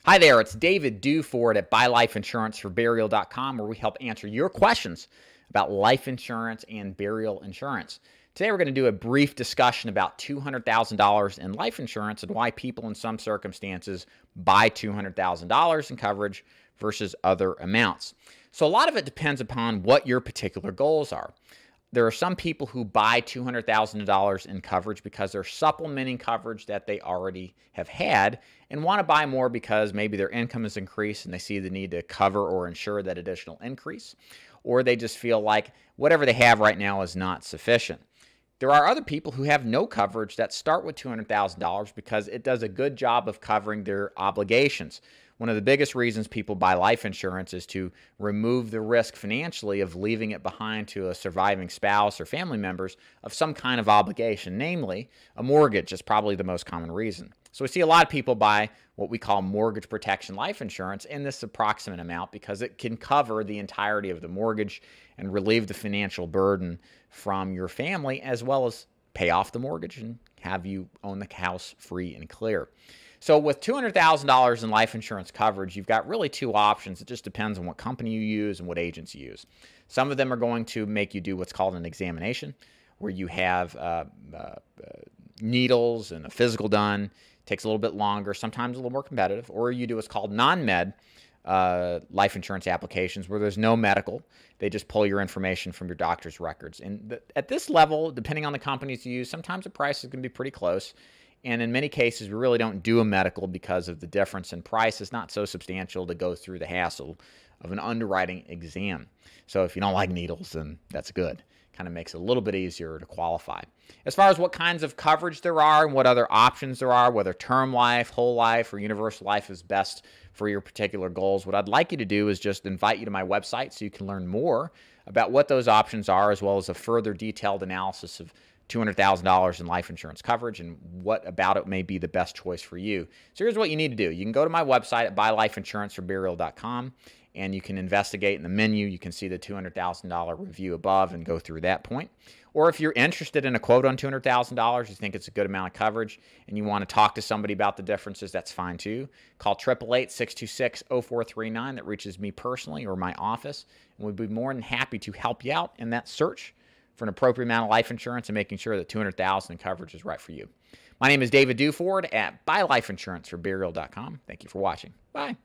Hi there, it's David Duford at buylifeinsuranceforburial.com, where we help answer your questions about life insurance and burial insurance. Today we're going to do a brief discussion about $200,000 in life insurance and why people in some circumstances buy $200,000 in coverage versus other amounts. So a lot of it depends upon what your particular goals are. There are some people who buy $200,000 in coverage because they're supplementing coverage that they already have had and want to buy more because maybe their income has increased and they see the need to cover or insure that additional increase, or they just feel like whatever they have right now is not sufficient. There are other people who have no coverage that start with $200,000 because it does a good job of covering their obligations. One of the biggest reasons people buy life insurance is to remove the risk financially of leaving it behind to a surviving spouse or family members of some kind of obligation, namely a mortgage is probably the most common reason. So we see a lot of people buy what we call mortgage protection life insurance in this approximate amount because it can cover the entirety of the mortgage and relieve the financial burden from your family, as well as pay off the mortgage and have you own the house free and clear. So with $200,000 in life insurance coverage, you've got really two options. It just depends on what company you use and what agents you use. Some of them are going to make you do what's called an examination, where you have needles and a physical done. It takes a little bit longer, sometimes a little more competitive. Or you do what's called non-med life insurance applications, where there's no medical. They just pull your information from your doctor's records. And at this level, depending on the companies you use, sometimes the price is going to be pretty close. And in many cases, we really don't do a medical because of the difference in price is not so substantial to go through the hassle of an underwriting exam. So if you don't like needles, then that's good. Kind of makes it a little bit easier to qualify. As far as what kinds of coverage there are and what other options there are, whether term life, whole life, or universal life is best for your particular goals, what I'd like you to do is just invite you to my website so you can learn more about what those options are, as well as a further detailed analysis of $200,000 in life insurance coverage and what about it may be the best choice for you. So here's what you need to do. You can go to my website at buylifeinsuranceforburial.com and you can investigate in the menu. You can see the $200,000 review above and go through that point. Or if you're interested in a quote on $200,000, you think it's a good amount of coverage, and you want to talk to somebody about the differences, that's fine too. Call 888-626-0439. That reaches me personally or my office, and we'd be more than happy to help you out in that search for an appropriate amount of life insurance and making sure that $200,000 in coverage is right for you. My name is David Duford at buylifeinsuranceforburial.com. Thank you for watching. Bye.